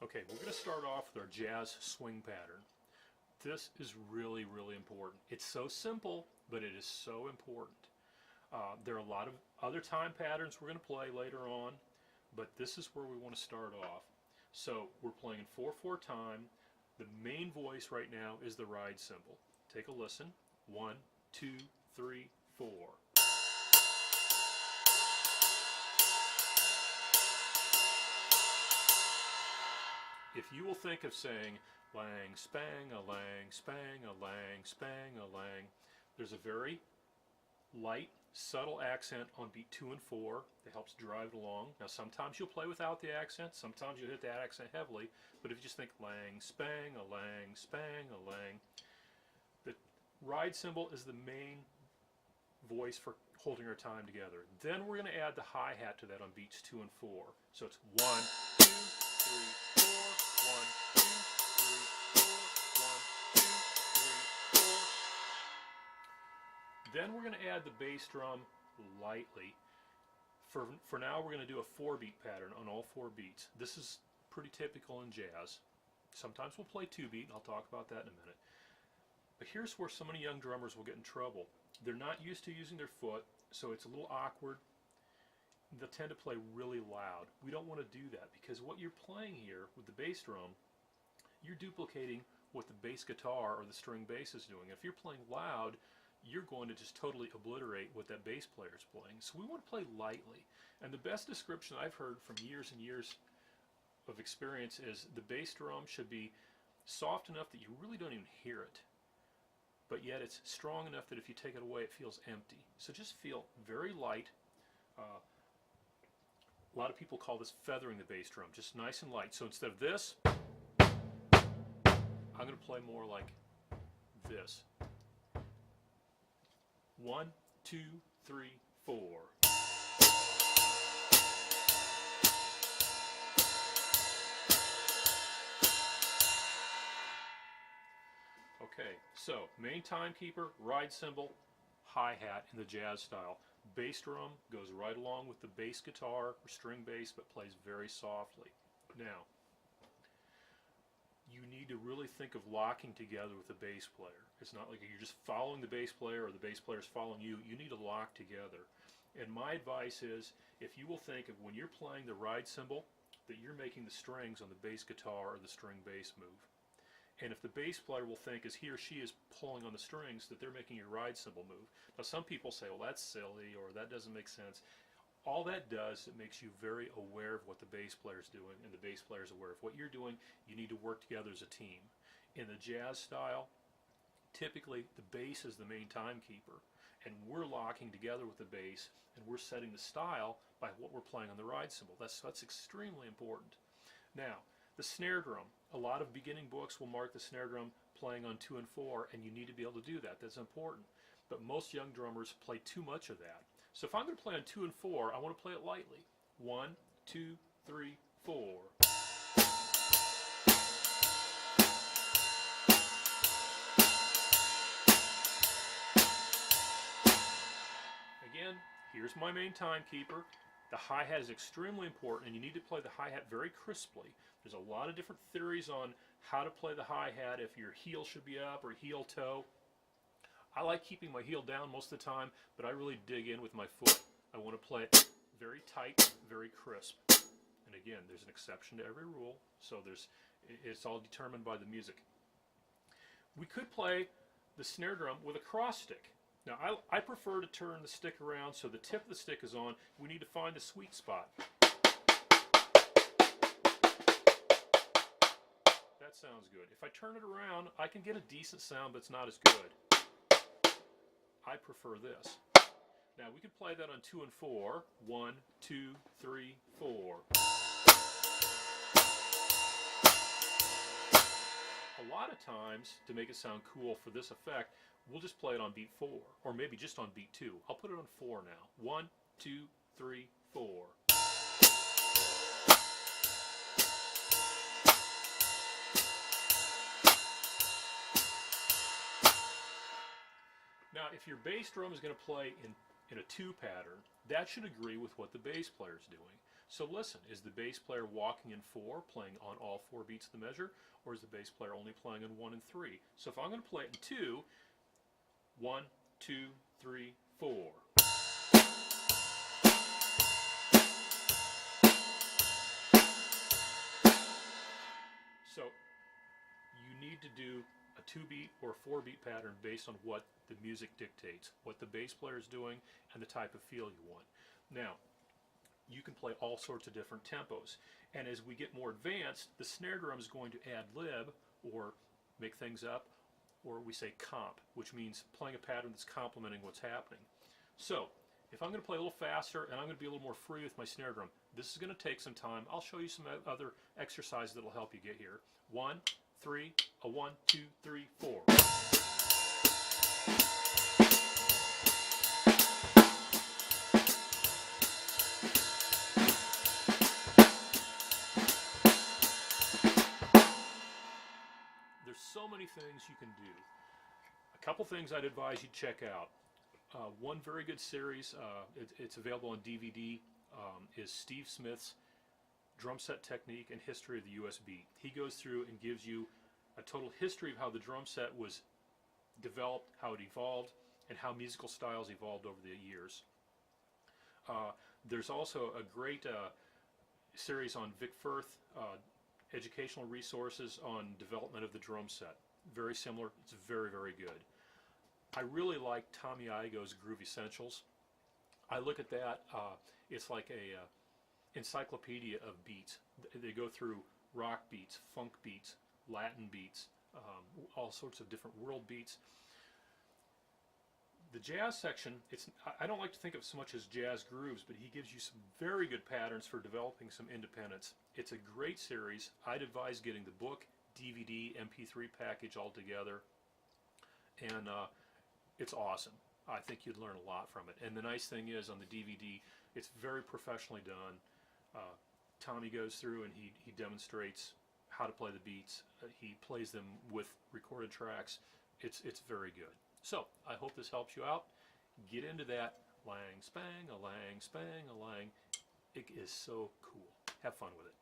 Okay, we're going to start off with our jazz swing pattern. This is really, really important. It's so simple, but it is so important. There are a lot of other time patterns we're going to play later on, but this is where we want to start off. So we're playing in 4/4 time. The main voice right now is the ride cymbal. Take a listen. 1, 2, 3, 4. If you will think of saying lang, spang, a lang, spang, a lang, spang, a lang, there's a very light, subtle accent on beat 2 and 4 that helps drive it along. Now sometimes you'll play without the accent, sometimes you'll hit that accent heavily, but if you just think lang, spang, a lang, spang, a lang, the ride cymbal is the main voice for holding our time together. Then we're going to add the hi-hat to that on beats 2 and 4. So it's 1, 2, 3, 4, 1, 2, 3, 4, 1, 2, 3, 4. Then we're going to add the bass drum lightly. For now, we're going to do a 4-beat pattern on all 4 beats. This is pretty typical in jazz. Sometimes we'll play 2-beat, and I'll talk about that in a minute. But here's where so many young drummers will get in trouble. They're not used to using their foot, so it's a little awkward. They'll tend to play really loud. We don't want to do that because what you're playing here with the bass drum, you're duplicating what the bass guitar or the string bass is doing. If you're playing loud, you're going to just totally obliterate what that bass player is playing. So we want to play lightly. And the best description I've heard from years and years of experience is the bass drum should be soft enough that you really don't even hear it, but yet it's strong enough that if you take it away, it feels empty. So just feel very light. A lot of people call this feathering the bass drum, just nice and light. So instead of this, I'm going to play more like this. 1, 2, 3, 4. Okay, so main timekeeper, ride cymbal, hi-hat in the jazz style. Bass drum goes right along with the bass guitar or string bass, but plays very softly. Now, you need to really think of locking together with the bass player. It's not like you're just following the bass player or the bass player's following you. You need to lock together. And my advice is, if you will think of when you're playing the ride cymbal, that you're making the strings on the bass guitar or the string bass move. And if the bass player will think as he or she is pulling on the strings that they're making your ride cymbal move. Now some people say, well, that's silly, or that doesn't make sense. All that does, it makes you very aware of what the bass player is doing, and the bass player is aware of what you're doing. You need to work together as a team. In the jazz style, typically the bass is the main timekeeper, and we're locking together with the bass, and we're setting the style by what we're playing on the ride cymbal. That's extremely important. Now, the snare drum. A lot of beginning books will mark the snare drum playing on 2 and 4, and you need to be able to do that. That's important. But most young drummers play too much of that. So if I'm going to play on 2 and 4, I want to play it lightly. 1, 2, 3, 4. Again, here's my main timekeeper. The hi-hat is extremely important, and you need to play the hi-hat very crisply. There's a lot of different theories on how to play the hi-hat, if your heel should be up or heel toe. I like keeping my heel down most of the time, but I really dig in with my foot. I want to play it very tight, very crisp. And again, there's an exception to every rule, so it's all determined by the music. We could play the snare drum with a cross stick. Now, I prefer to turn the stick around so the tip of the stick is on. We need to find the sweet spot. That sounds good. If I turn it around, I can get a decent sound, but it's not as good. I prefer this. Now, we could play that on 2 and 4. 1, 2, 3, 4. A lot of times, to make it sound cool for this effect, we'll just play it on beat 4, or maybe just on beat 2. I'll put it on 4 now. 1, 2, 3, 4. Now, if your bass drum is going to play in a 2 pattern, that should agree with what the bass player is doing. So listen, is the bass player walking in 4, playing on all 4 beats of the measure, or is the bass player only playing in 1 and 3? So if I'm going to play it in 2, 1, 2, 3, 4. So you need to do a 2-beat or a 4-beat pattern based on what the music dictates, what the bass player is doing, and the type of feel you want. Now, you can play all sorts of different tempos, and as we get more advanced, the snare drum is going to ad-lib, or make things up, or we say comp, which means playing a pattern that's complementing what's happening. So, if I'm going to play a little faster and I'm going to be a little more free with my snare drum, this is going to take some time. I'll show you some other exercises that will help you get here. 1, 3, a 1, 2, 3, 4. There's so many things you can do. A couple things I'd advise you check out. One very good series, it's available on DVD, is Steve Smith's Drum Set Technique and History of the US Beat. He goes through and gives you a total history of how the drum set was developed, how it evolved, and how musical styles evolved over the years. There's also a great series on Vic Firth, educational resources on development of the drum set. Very similar. It's very, very good. I really like Tommy Igoe's Groove Essentials. I look at that, it's like a encyclopedia of beats. They go through rock beats, funk beats, Latin beats, all sorts of different world beats. The jazz section, I don't like to think of it so much as jazz grooves, but he gives you some very good patterns for developing some independence. It's a great series. I'd advise getting the book, DVD, MP3 package all together, and it's awesome. I think you'd learn a lot from it. And the nice thing is, on the DVD, it's very professionally done. Tommy goes through and he demonstrates how to play the beats. He plays them with recorded tracks. It's very good. So I hope this helps you out. Get into that lang spang, a lang spang, a lang. It is so cool. Have fun with it.